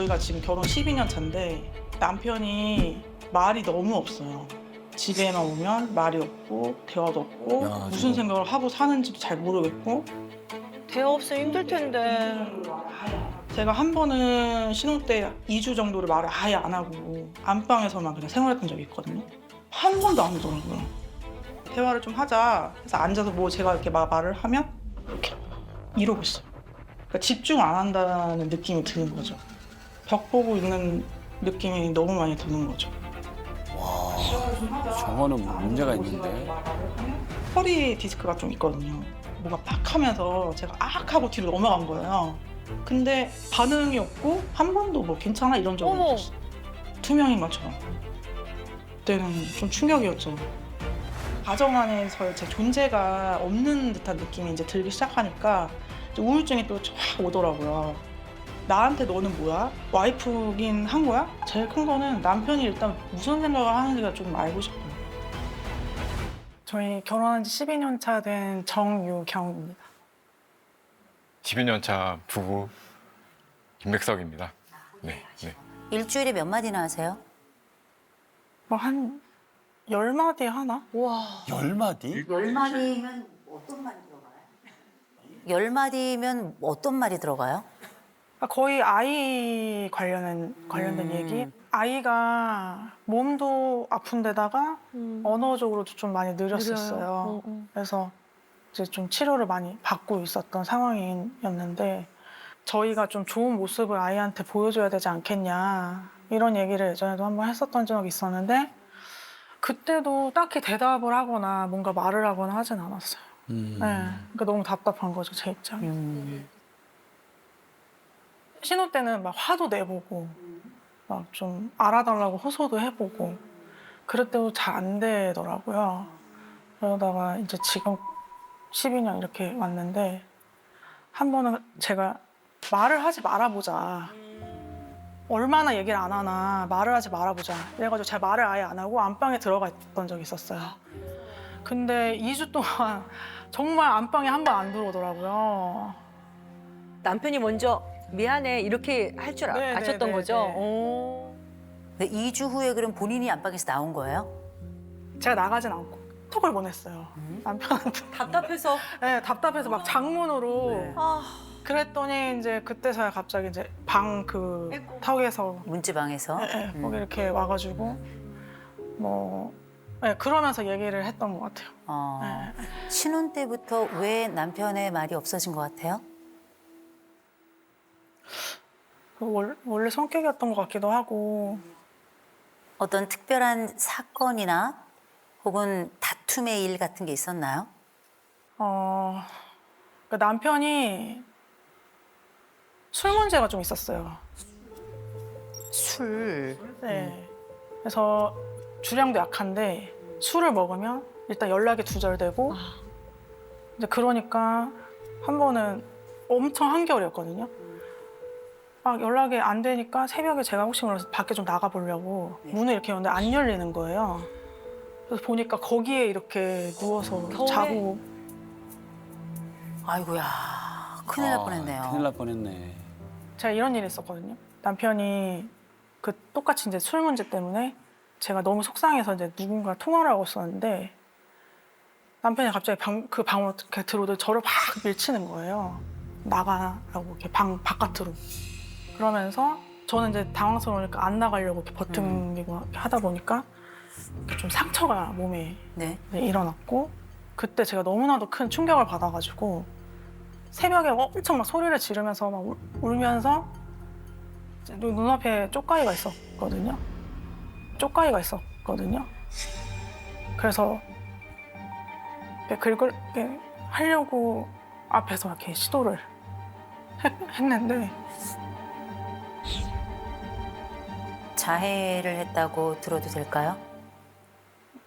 저희가 지금 결혼 12년 차인데 남편이 말이 너무 없어요. 집에만 오면 말이 없고 대화도 없고 야, 무슨 저거. 생각을 하고 사는지도 잘 모르겠고. 대화 없으면 힘들 텐데. 제가 한 번은 신혼 때 2주 정도를 말을 아예 안 하고 안방에서만 그냥 생활했던 적이 있거든요. 한 번도 안 오더라고요. 대화를 좀 하자 해서 앉아서 뭐 제가 이렇게 말을 하면 이렇게 이러고 있어요. 그러니까 집중 안 한다는 느낌이 드는 거죠. 벽 보고 있는 느낌이 너무 많이 드는 거죠. 저거는 문제가 있는데. 허리 디스크가 좀 있거든요. 뭐가 팍 하면서 제가 악 하고 뒤로 넘어간 거예요. 근데 반응이 없고 한 번도 뭐 괜찮아 이런 적은 어머. 없었어요. 투명인 것처럼. 그때는 좀 충격이었죠. 가정 안에서 제 존재가 없는 듯한 느낌이 이제 들기 시작하니까 이제 우울증이 또 확 오더라고요. 나한테 너는 뭐야? 와이프긴 한 거야? 제일 큰 거는 남편이 일단 무슨 생각을 하는지가 좀 알고 싶어요. 저희 결혼한 지 12년 차 된 정유경입니다. 12년 차 부부 김백석입니다. 네, 네. 일주일에 몇 마디나 하세요? 뭐 한 10마디 하나? 와. 10마디? 10마디면 어떤 말이 들어가요? 10마디면 어떤 말이 들어가요? 거의 아이 관련된 얘기. 아이가 몸도 아픈 데다가 언어적으로도 좀 많이 느렸었어요. 그래서 이제 좀 치료를 많이 받고 있었던 상황이었는데 저희가 좀 좋은 모습을 아이한테 보여줘야 되지 않겠냐 이런 얘기를 예전에도 한번 했었던 적이 있었는데 그때도 딱히 대답을 하거나 뭔가 말을 하거나 하진 않았어요. 네, 그러니까 너무 답답한 거죠, 제 입장에. 신혼 때는 막 화도 내보고 막 좀 알아달라고 호소도 해보고 그랬대도 잘 안 되더라고요. 그러다가 이제 지금 12년 이렇게 왔는데 한 번은 제가 말을 하지 말아보자. 얼마나 얘기를 안 하나 말을 하지 말아보자. 이래가지고 제가 말을 아예 안 하고 안방에 들어가 있던 적이 있었어요. 근데 2주 동안 정말 안방에 한 번 안 들어오더라고요. 남편이 먼저 미안해 이렇게 할 줄 네, 아셨던 네, 거죠? 네, 네. 오. 근데 2주 후에 그럼 본인이 안방에서 나온 거예요? 제가 나가진 않고 톡을 보냈어요. 남편한테. 답답해서. 네, 답답해서 막 장문으로. 네. 아. 그랬더니 이제 그때서야 갑자기 이제 방 그 턱에서 문지방에서? 거기 이렇게 와가지고 뭐 그러면서 얘기를 했던 것 같아요. 어. 네. 신혼 때부터 왜 남편의 말이 없어진 것 같아요? 원래 성격이었던 것 같기도 하고 어떤 특별한 사건이나 혹은 다툼의 일 같은 게 있었나요? 그러니까 남편이 술 문제가 좀 있었어요. 술. 네. 그래서 주량도 약한데 술을 먹으면 일단 연락이 두절되고 이제 그러니까 한 번은 엄청 한겨울이었거든요. 막 연락이 안 되니까 새벽에 제가 혹시 몰라서 밖에 좀 나가보려고 문을 이렇게 여는데 안 열리는 거예요. 그래서 보니까 거기에 이렇게 누워서 겨울에? 자고 아이고야, 큰일 날 뻔했네요. 큰일 날 뻔했네. 제가 이런 일이 있었거든요. 남편이 그 똑같이 이제 술 문제 때문에 제가 너무 속상해서 이제 누군가 통화를 하고 있었는데 남편이 갑자기 그 방으로 이렇게 들어오더니 저를 막 밀치는 거예요. 나가라고 이렇게 방 바깥으로. 그러면서 저는 이제 당황스러우니까 안 나가려고 이렇게 버팅기고 하다 보니까 이렇게 좀 상처가 몸에 네. 일어났고 그때 제가 너무나도 큰 충격을 받아가지고 새벽에 엄청 막 소리를 지르면서 막 울면서 이제 눈앞에 쪽가이가 있었거든요. 쪽가이가 있었거든요. 그래서 긁을 하려고 앞에서 이렇게 시도를 했는데 자해를 했다고 들어도 될까요?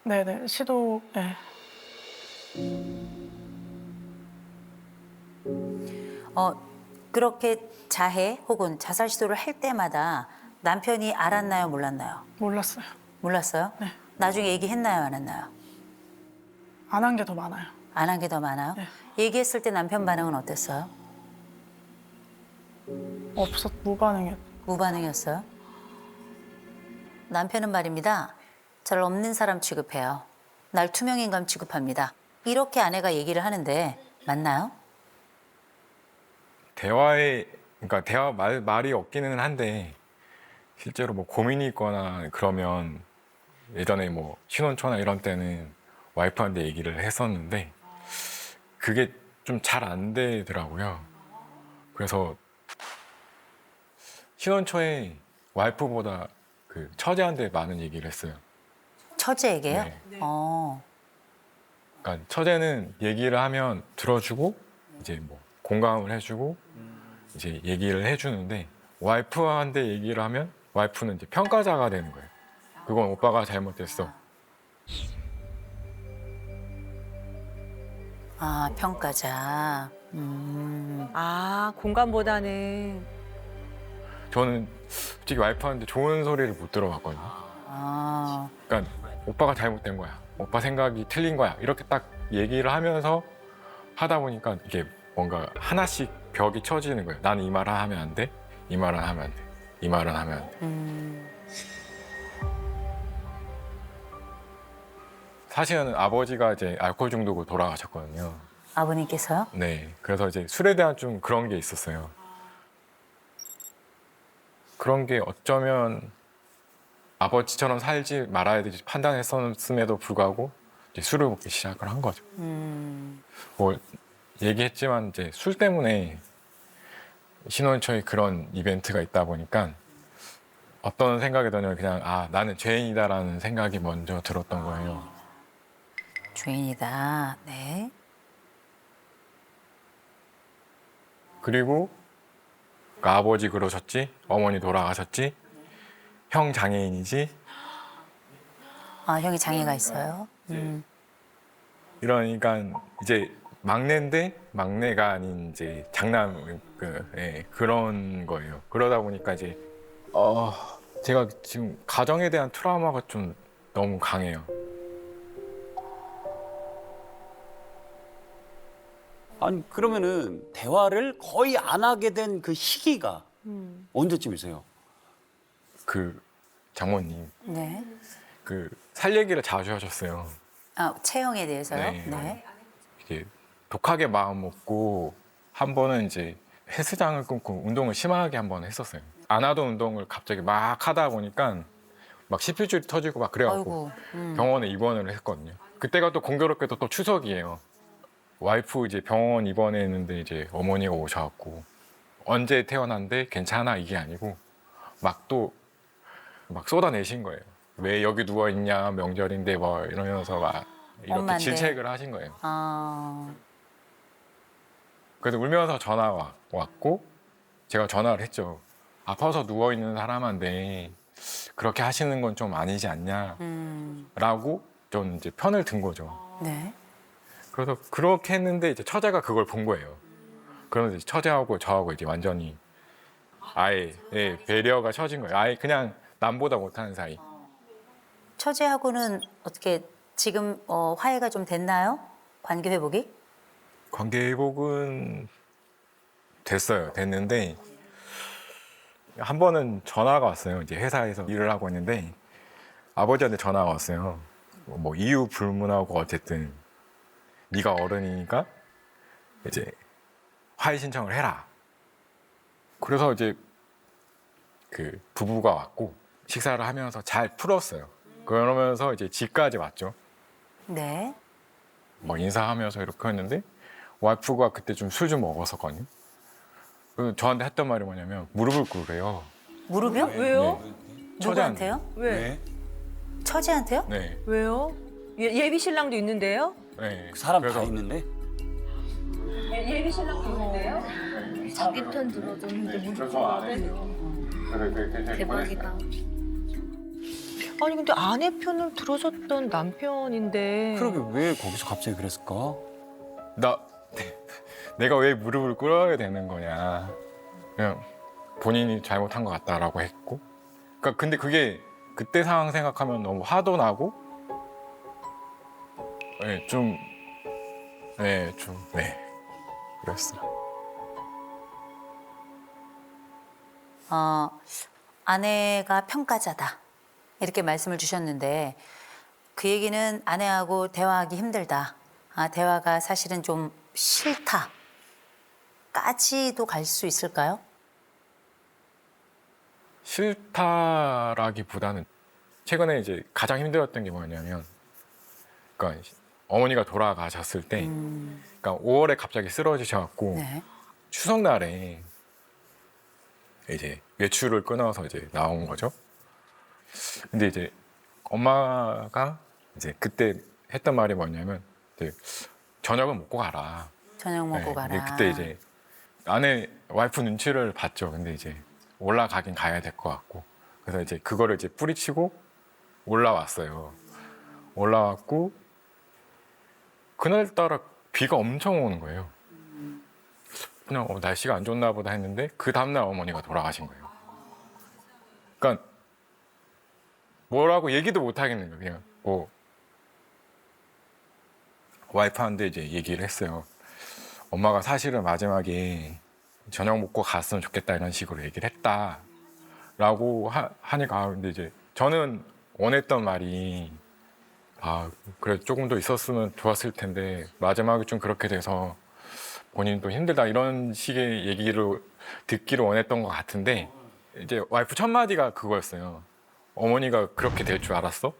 네네 시도 네. 그렇게 자해 혹은 자살 시도를 할 때마다 남편이 알았나요, 몰랐나요? 몰랐어요. 몰랐어요? 네. 나중에 얘기했나요, 안 했나요? 안 한 게 더 많아요. 안 한 게 더 많아요? 네. 얘기했을 때 남편 반응은 어땠어요? 무반응이었. 무반응이었어요? 남편은 말입니다. 잘 없는 사람 취급해요. 날 투명인간 취급합니다. 이렇게 아내가 얘기를 하는데 맞나요? 그러니까 말이 없기는 한데 실제로 뭐 고민이 있거나 그러면 예전에 뭐 신혼초나 이런 때는 와이프한테 얘기를 했었는데 그게 좀 잘 안 되더라고요. 그래서 신혼초에 와이프보다 그 처제한테 많은 얘기를 했어요. 처제에게요? 네. 그러니까 처제는 얘기를 하면 들어주고 이제 뭐 공감을 해주고 이제 얘기를 해주는데 와이프한테 얘기를 하면 와이프는 이제 평가자가 되는 거예요. 그건 오빠가 잘못됐어. 아, 평가자. 아, 공감보다는. 저는 솔직히 와이프한테 좋은 소리를 못 들어봤거든요. 아, 그러니까 오빠가 잘못된 거야. 오빠 생각이 틀린 거야. 이렇게 딱 얘기를 하면서 하다 보니까 이게 뭔가 하나씩 벽이 쳐지는 거예요. 나는 이 말을 하면 안 돼. 이 말은 하면 안 돼. 이 말은 하면 안 돼. 사실은 아버지가 이제 알코올 중독으로 돌아가셨거든요. 아버님께서요? 네. 그래서 이제 술에 대한 좀 그런 게 있었어요. 그런 게 어쩌면 아버지처럼 살지 말아야 되지 판단했었음에도 불구하고 이제 술을 먹기 시작을 한 거죠. 뭐 얘기했지만 이제 술 때문에 신혼초에 그런 이벤트가 있다 보니까 어떤 생각이 드냐면 그냥 아 나는 죄인이다라는 생각이 먼저 들었던 거예요. 죄인이다. 네. 그리고 그 아버지 그러셨지, 어머니 돌아가셨지, 형 장애인이지 아, 형이 장애가 있어요? 이러니까 이제 막내인데 막내가 아닌 이제 장남 그런 거예요. 그러다 보니까 이제 제가 지금 가정에 대한 트라우마가 좀 너무 강해요. 아니 그러면은 대화를 거의 안 하게 된 그 시기가 언제쯤이세요? 그 장모님 네. 그 살 얘기를 자주 하셨어요. 아, 체형에 대해서요? 네. 네. 이게 독하게 마음 먹고 한 번은 이제 헬스장을 끊고 운동을 심하게 한 번 했었어요. 안 하던 운동을 갑자기 막 하다 보니까 막 십혈줄이 터지고 막 그래갖고 아이고. 병원에 입원을 했거든요. 그때가 또 공교롭게도 또 추석이에요. 와이프 이제 병원 입원했는데 이제 어머니가 오셔갖고 언제 태어난데 괜찮아 이게 아니고 막 또 막 쏟아내신 거예요. 왜 여기 누워 있냐 명절인데 뭐 이러면서 막 이렇게 엄마인데. 질책을 하신 거예요. 아, 그래서 울면서 전화가 왔고 제가 전화를 했죠. 아파서 누워 있는 사람한테 그렇게 하시는 건 좀 아니지 않냐라고 전 이제 편을 든 거죠. 네. 그래서 그렇게 했는데 이제 처제가 그걸 본 거예요. 그러면서 이제 처제하고 저하고 이제 완전히 아예 배려가 쳐진 거예요. 아예 그냥 남보다 못하는 사이. 처제하고는 어떻게 지금 화해가 좀 됐나요? 관계 회복이? 관계 회복은 됐는데 한 번은 전화가 왔어요. 이제 회사에서 일을 하고 있는데 아버지한테 전화가 왔어요. 뭐 이유 불문하고 어쨌든 네가 어른이니까 이제 화해 신청을 해라. 그래서 이제 그 부부가 왔고 식사를 하면서 잘 풀었어요. 그러면서 이제 집까지 왔죠. 네. 뭐 인사하면서 이렇게 했는데 와이프가 그때 좀 술 좀 먹었었거든요. 그래서 저한테 했던 말이 뭐냐면 무릎을 꿇으래요. 무릎이요? 왜요? 누구한테요? 왜? 처제한테요? 네. 왜요? 예비 신랑도 있는데요? 네. 그 사람 그래서 다 있는데? 자기 편 들어줬는데 무릎 꿇어야 대박이다. 아니 근데 아내 편을 들어줬던 남편인데. 그러게 왜 거기서 갑자기 그랬을까? 내가 왜 무릎을 꿇어야 되는 거냐. 그냥 본인이 잘못한 것 같다라고 했고. 그러니까 근데 그게 그때 상황 생각하면 너무 화도 나고, 그랬어. 아내가 평가자다 이렇게 말씀을 주셨는데 그 얘기는 아내하고 대화하기 힘들다. 대화가 사실은 좀 싫다까지도 갈 수 있을까요? 싫다라기보다는 최근에 이제 가장 힘들었던 게 뭐냐면, 그러니까 어머니가 돌아가셨을 때, 그러니까 5월에 갑자기 쓰러지셔갖고 네. 추석날에 이제 외출을 끊어서 이제 나온 거죠. 근데 이제 엄마가 이제 그때 했던 말이 뭐냐면, 이제 저녁은 먹고 가라. 저녁 먹고 네, 가라. 근데 그때 이제 아내 와이프 눈치를 봤죠. 근데 이제 올라가긴 가야 될 것 같고, 그래서 이제 그거를 이제 뿌리치고 올라왔어요. 올라왔고 그날따라 비가 엄청 오는 거예요. 그냥 날씨가 안 좋나 보다 했는데 그 다음날 어머니가 돌아가신 거예요. 그러니까 뭐라고 얘기도 못 하겠는 거예요. 그냥 뭐 와이프한테 이제 얘기를 했어요. 엄마가 사실은 마지막에 저녁 먹고 갔으면 좋겠다 이런 식으로 얘기를 했다라고 하니까 근데 이제 저는 원했던 말이 그래 조금 더 있었으면 좋았을 텐데 마지막에 좀 그렇게 돼서 본인도 힘들다 이런 식의 얘기를 듣기를 원했던 것 같은데 이제 와이프 첫 마디가 그거였어요. 어머니가 그렇게 될 줄 알았어?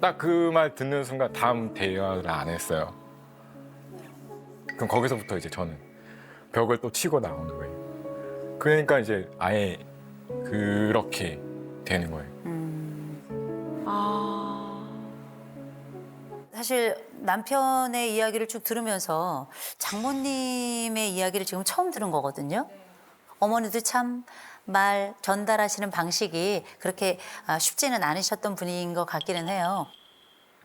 딱 그 말 듣는 순간 다음 대화를 안 했어요. 그럼 거기서부터 이제 저는 벽을 또 치고 나오는 거예요. 그러니까 이제 아예 그렇게 되는 거예요. 사실 남편의 이야기를 쭉 들으면서 장모님의 이야기를 지금 처음 들은 거거든요. 어머니도 참 말 전달하시는 방식이 그렇게 쉽지는 않으셨던 분인 것 같기는 해요.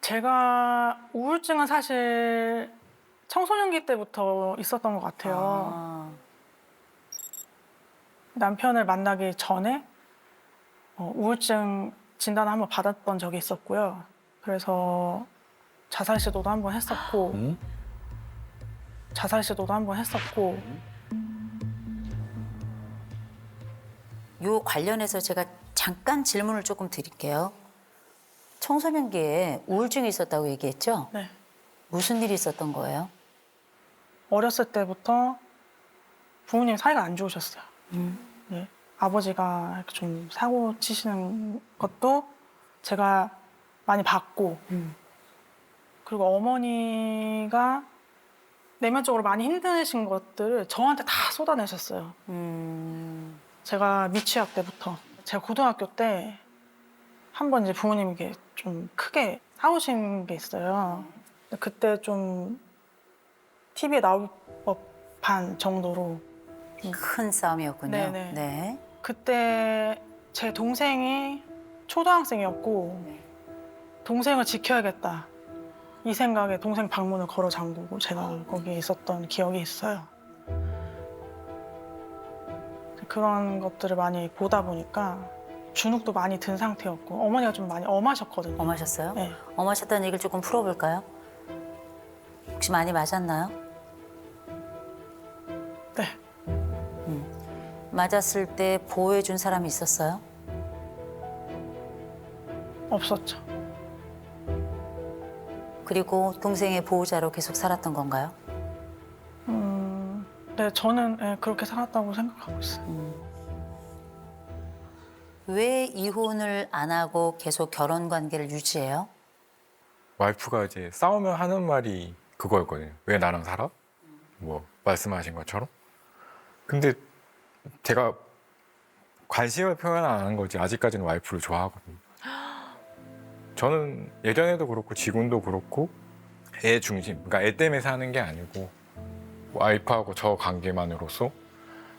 제가 우울증은 사실 청소년기 때부터 있었던 것 같아요. 남편을 만나기 전에 우울증 진단을 한번 받았던 적이 있었고요. 그래서 자살 시도도 한번 했었고, 요 관련해서 제가 잠깐 질문을 조금 드릴게요. 청소년기에 우울증이 있었다고 얘기했죠? 네. 무슨 일이 있었던 거예요? 어렸을 때부터 부모님 사이가 안 좋으셨어요. 네. 아버지가 이렇게 좀 사고 치시는 것도 제가 많이 봤고, 그리고 어머니가 내면적으로 많이 힘드신 것들을 저한테 다 쏟아내셨어요. 제가 미취학 때부터. 제가 고등학교 때 한 번 이제 부모님께 좀 크게 싸우신 게 있어요. 그때 좀 TV에 나올 법한 정도로. 큰 싸움이었군요. 네네. 네. 그때 제 동생이 초등학생이었고 동생을 지켜야겠다 이 생각에 동생 방문을 걸어 잠그고 제가 거기에 있었던 기억이 있어요. 그런 것들을 많이 보다 보니까 주눅도 많이 든 상태였고 어머니가 좀 많이 엄하셨거든요. 엄하셨어요? 네. 엄하셨다는 얘기를 조금 풀어볼까요? 혹시 많이 맞았나요? 네. 맞았을 때 보호해준 사람이 있었어요? 없었죠. 그리고 동생의 보호자로 계속 살았던 건가요? 네, 저는 네, 그렇게 살았다고 생각하고 있어요. 왜 이혼을 안 하고 계속 결혼 관계를 유지해요? 와이프가 이제 싸우면 하는 말이 그거였거든요. 왜 나랑 살아? 뭐 말씀하신 것처럼. 근데 제가 관심을 표현 안 한 거지 아직까지는 와이프를 좋아하거든요. 저는 예전에도 그렇고 지금도 그렇고 애 중심, 그러니까 애 때문에 사는 게 아니고 와이프하고 저 관계만으로서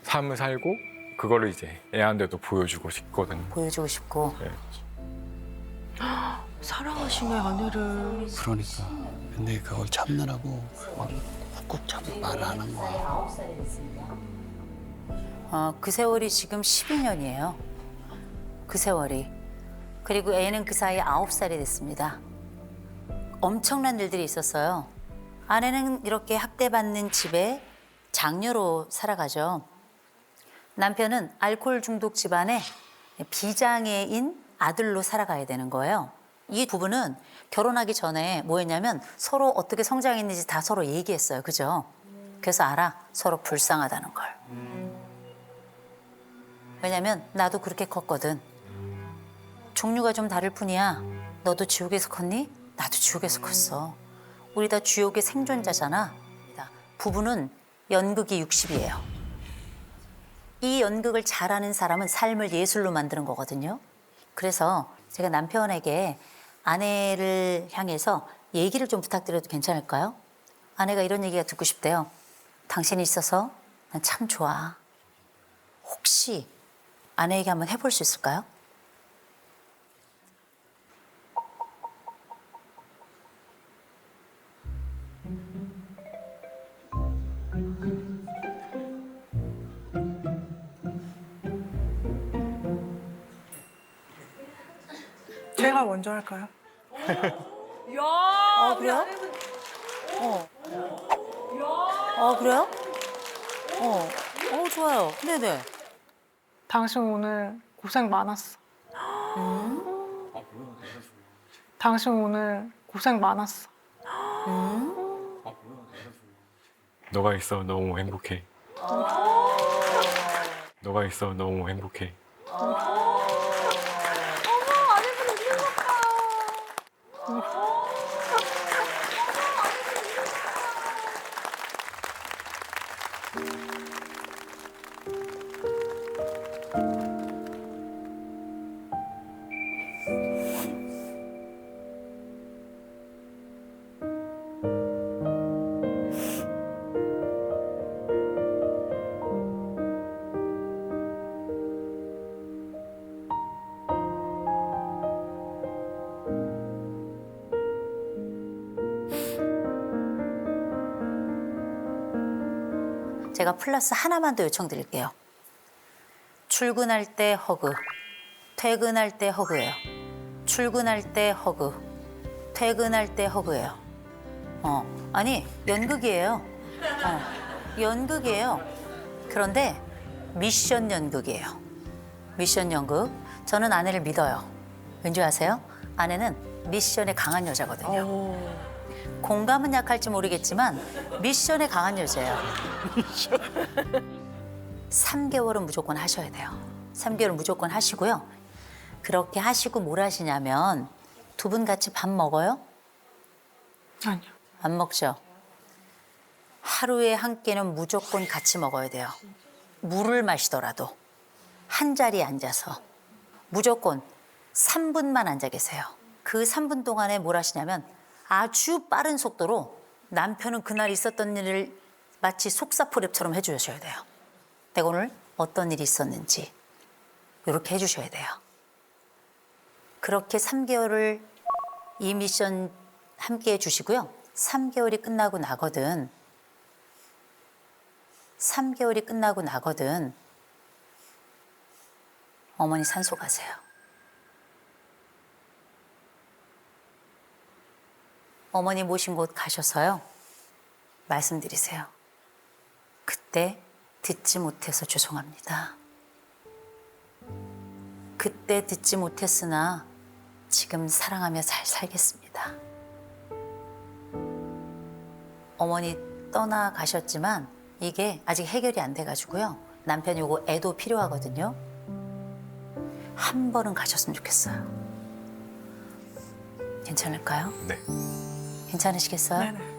삶을 살고 그거를 이제 애한테도 보여주고 싶거든요. 보여주고 싶고. 네. 사랑하시네 아내를. 그러니까. 근데 그걸 참느라고 막 꾹꾹 참고 말을 안 한 거야. 그 세월이 지금 12년이에요. 그 세월이. 그리고 애는 그 사이에 9살이 됐습니다. 엄청난 일들이 있었어요. 아내는 이렇게 학대받는 집에 장녀로 살아가죠. 남편은 알코올 중독 집안의 비장애인 아들로 살아가야 되는 거예요. 이 부부는 결혼하기 전에 뭐였냐면 서로 어떻게 성장했는지 다 서로 얘기했어요. 그죠? 그래서 알아. 서로 불쌍하다는 걸. 왜냐면 나도 그렇게 컸거든. 종류가 좀 다를 뿐이야. 너도 지옥에서 컸니? 나도 지옥에서 컸어. 우리 다 지옥의 생존자잖아. 부부는 연극이 60이에요. 이 연극을 잘하는 사람은 삶을 예술로 만드는 거거든요. 그래서 제가 남편에게 아내를 향해서 얘기를 좀 부탁드려도 괜찮을까요? 아내가 이런 얘기가 듣고 싶대요. 당신이 있어서 난 참 좋아. 혹시 아내에게 한번 해볼 수 있을까요? 제가 먼저 할까요? 그래요? 그래요? 좋아요. 네네. 당신 오늘 고생 많았어. 당신 오늘 고생 많았어. 너가 있어 너무 행복해. 너가 있어 너무 행복해. 제가 플러스 하나만 더 요청드릴게요. 출근할 때 허그, 퇴근할 때 허그예요. 출근할 때 허그, 퇴근할 때 허그예요. 아니 연극이에요. 연극이에요. 그런데 미션 연극이에요. 미션 연극. 저는 아내를 믿어요. 왠지 아세요? 아내는 미션에 강한 여자거든요. 공감은 약할지 모르겠지만 미션에 강한 여자예요. 3개월은 무조건 하셔야 돼요. 3개월은 무조건 하시고요. 그렇게 하시고 뭘 하시냐면 두 분 같이 밥 먹어요? 아니요. 안 먹죠? 하루에 한 끼는 무조건 같이 먹어야 돼요. 물을 마시더라도 한 자리에 앉아서 무조건 3분만 앉아 계세요. 그 3분 동안에 뭘 하시냐면 아주 빠른 속도로 남편은 그날 있었던 일을 마치 속사포랩처럼 해주셔야 돼요. 내가 오늘 어떤 일이 있었는지 이렇게 해주셔야 돼요. 그렇게 3개월을 이 미션 함께 해주시고요. 3개월이 끝나고 나거든. 3개월이 끝나고 나거든. 어머니 산소 가세요. 어머니 모신 곳 가셔서요. 말씀드리세요. 그때 듣지 못해서 죄송합니다. 그때 듣지 못했으나 지금 사랑하며 잘 살겠습니다. 어머니 떠나가셨지만 이게 아직 해결이 안 돼가지고요. 남편이 요거 애도 필요하거든요. 한 번은 가셨으면 좋겠어요. 괜찮을까요? 네. 괜찮으시겠어요? 네네.